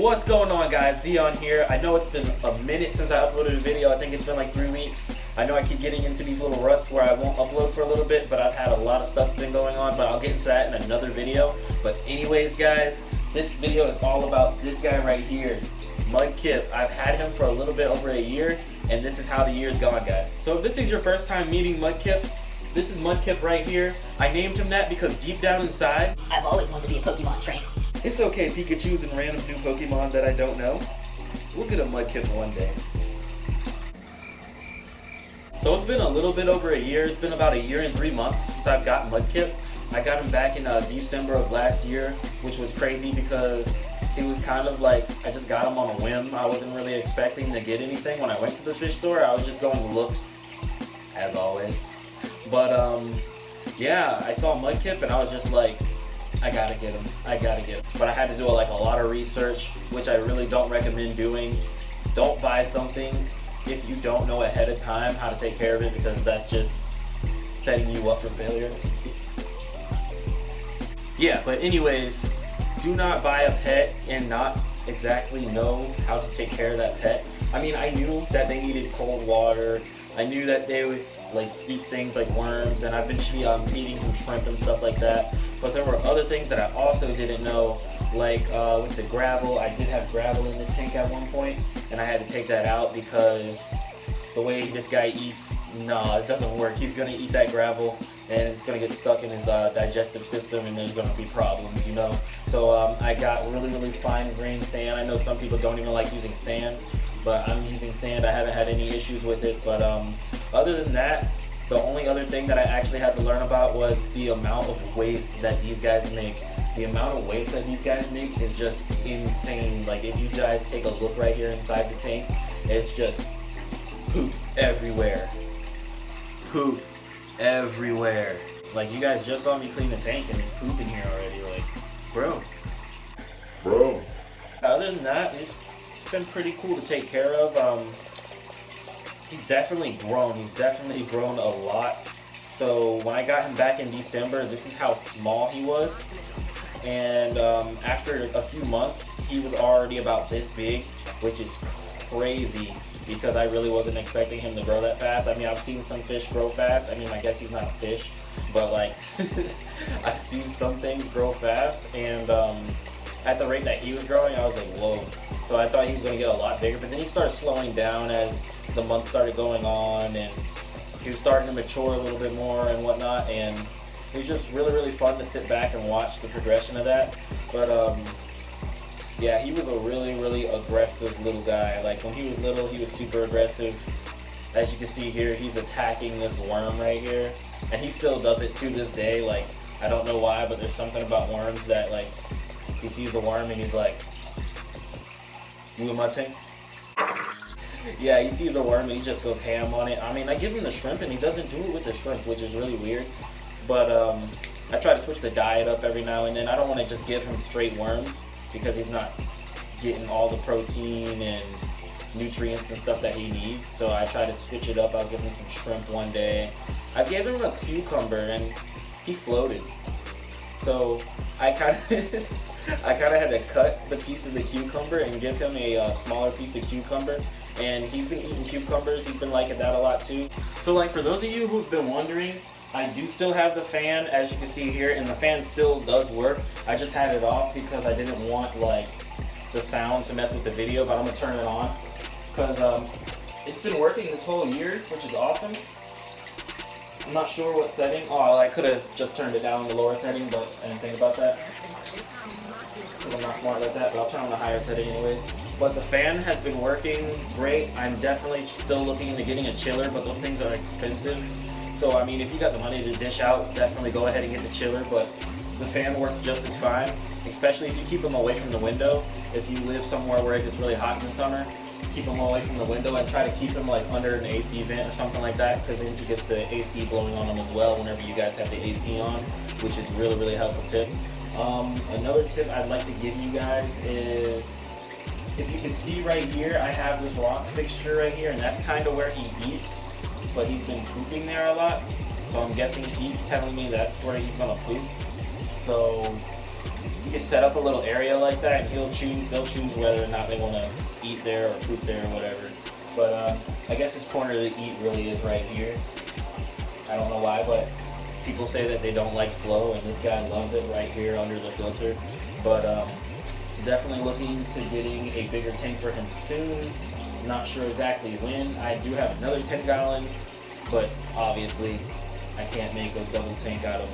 What's going on, guys? Dion here. I know it's been a minute since I uploaded a video. I think it's been like 3 weeks. I know I keep getting into these little ruts where I won't upload for a little bit, but I've had a lot of stuff been going on, but I'll get into that in another video. But anyways, guys, this video is all about this guy right here, Mudkip. I've had him for a little bit over a year, and this is how the year's gone, guys. So if this is your first time meeting Mudkip, this is Mudkip right here. I named him that because deep down inside, I've always wanted to be a Pokemon trainer. it's okay, Pikachus and random new Pokemon that I don't know. We'll get a Mudkip one day. So it's been a little bit over a year. It's been about a year and 3 months since I've got Mudkip. I got him back in December of last year, which was crazy because it was kind of like I just got him on a whim. I wasn't really expecting to get anything. When I went to the fish store, I was just going to look, as always. But yeah, I saw Mudkip and I was just like, I gotta get him. But I had to do a lot of research, which I really don't recommend doing. Don't buy something if you don't know ahead of time how to take care of it, because that's just setting you up for failure. Yeah, but anyways, do not buy a pet and not exactly know how to take care of that pet. I mean, I knew that they needed cold water. I knew that they would eat things like worms, and I've been feeding them shrimp and stuff like that. But there were other things that I also didn't know, like with the gravel. I did have gravel in this tank at one point, and I had to take that out because the way this guy eats, no, it doesn't work. He's gonna eat that gravel, and it's gonna get stuck in his digestive system, and there's gonna be problems, you know. So I got really fine grained sand. I know some people don't even like using sand, but I'm using sand. I haven't had any issues with it. But other than that, the only other thing that I actually had to learn about was the amount of waste that these guys make. The amount of waste that these guys make is just insane. Like, if you guys take a look right here inside the tank, it's just poop everywhere. Poop everywhere. Like, you guys just saw me clean the tank and there's poop in here already. Like, bro. Other than that, it's been pretty cool to take care of. He's definitely grown a lot. So when I got him back in December, this is how small he was. And after a few months, he was already about this big, which is crazy because I really wasn't expecting him to grow that fast. I mean, I've seen some fish grow fast. I mean, I guess he's not a fish, but like, I've seen some things grow fast. And at the rate that he was growing, I was like, whoa. So I thought he was going to get a lot bigger, but then he started slowing down as the months started going on, and he was starting to mature a little bit more and whatnot, and it was just really fun to sit back and watch the progression of that. But yeah, he was a really aggressive little guy. Like, when he was little, he was super aggressive. As you can see here, he's attacking this worm right here, and he still does it to this day. Like, I don't know why, but there's something about worms that, like, he sees a worm and he's like, you in my tank? Yeah, he sees a worm and he just goes ham on it. I mean, I give him the shrimp and he doesn't do it with the shrimp, which is really weird. But I try to switch the diet up every now and then. I don't want to just give him straight worms because he's not getting all the protein and nutrients and stuff that he needs. So I try to switch it up. I'll give him some shrimp one day. I gave him a cucumber and he floated. So I kind of had to cut the piece of the cucumber and give him a smaller piece of cucumber. And he's been eating cucumbers. He's been liking that a lot too. So, like, for those of you who've been wondering, I do still have the fan, as you can see here, and the fan still does work. I just had it off because I didn't want, like, the sound to mess with the video, but I'm gonna turn it on because it's been working this whole year, which is awesome. I'm not sure what setting. Oh, I could have just turned it down in the lower setting, but I didn't think about that because I'm not smart like that. But I'll turn on the higher setting anyways. But the fan has been working great. I'm definitely still looking into getting a chiller, but those things are expensive. So, I mean, if you got the money to dish out, definitely go ahead and get the chiller, but the fan works just as fine, especially if you keep them away from the window. If you live somewhere where it gets really hot in the summer, keep them away from the window and try to keep them like under an AC vent or something like that, because then it gets the AC blowing on them as well whenever you guys have the AC on, which is really helpful tip. Another tip I'd like to give you guys is, if you can see right here, I have this rock fixture right here, and that's kind of where he eats, but he's been pooping there a lot. So I'm guessing he's telling me that's where he's gonna poop. So you can set up a little area like that, and they'll choose whether or not they want to eat there or poop there or whatever. But I guess his corner to eat really is right here. I don't know why, but people say that they don't like flow, and this guy loves it right here under the filter. But definitely looking to getting a bigger tank for him soon. Not sure exactly when. I do have another 10-gallon, but obviously I can't make a double tank out of,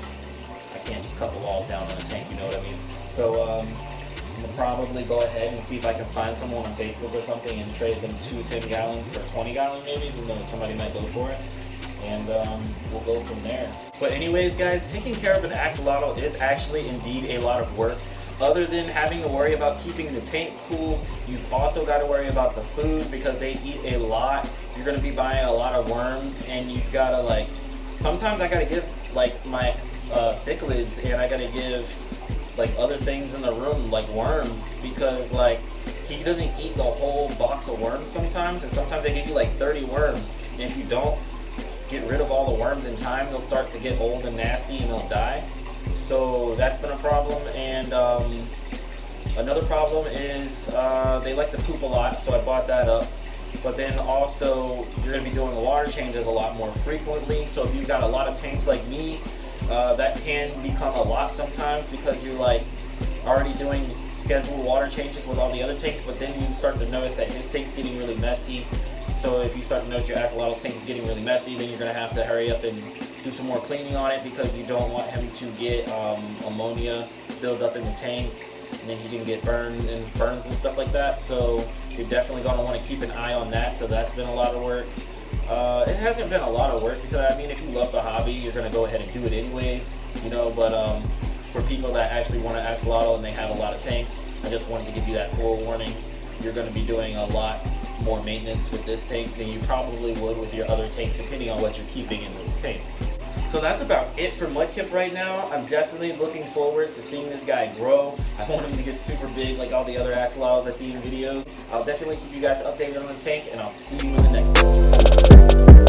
I can't just cut the walls down on a tank, you know what I mean? So I'm gonna probably go ahead and see if I can find someone on Facebook or something and trade them 2 10-gallons for 20-gallon maybe. Who knows, somebody might go for it. And we'll go from there. But anyways, guys, taking care of an axolotl is actually indeed a lot of work. Other than having to worry about keeping the tank cool, you've also got to worry about the food because they eat a lot. You're going to be buying a lot of worms, and you've got to, like, sometimes I got to give, like, my cichlids, and I got to give, like, other things in the room, like worms, because, like, he doesn't eat the whole box of worms sometimes, and sometimes they give you, like, 30 worms, and if you don't get rid of all the worms in time, they'll start to get old and nasty, and they'll die. So that's been a problem. And another problem is they like to poop a lot, so I bought that up. But then also you're going to be doing water changes a lot more frequently. So if you've got a lot of tanks like me, that can become a lot sometimes because you're like already doing scheduled water changes with all the other tanks, but then you start to notice that his tank's getting really messy. So if you start to notice your axolotl's tank is getting really messy, then you're going to have to hurry up and do some more cleaning on it because you don't want him to get ammonia build up in the tank, and then he can get burns and stuff like that. So you're definitely going to want to keep an eye on that. So that's been a lot of work. It hasn't been a lot of work because, I mean, if you love the hobby, you're going to go ahead and do it anyways, you know, but for people that actually want an axolotl and they have a lot of tanks, I just wanted to give you that forewarning. You're going to be doing a lot more maintenance with this tank than you probably would with your other tanks, depending on what you're keeping in those tanks. So that's about it for Mudkip right now. I'm definitely looking forward to seeing this guy grow. I want him to get super big like all the other axolotls I see in videos. I'll definitely keep you guys updated on the tank, and I'll see you in the next one.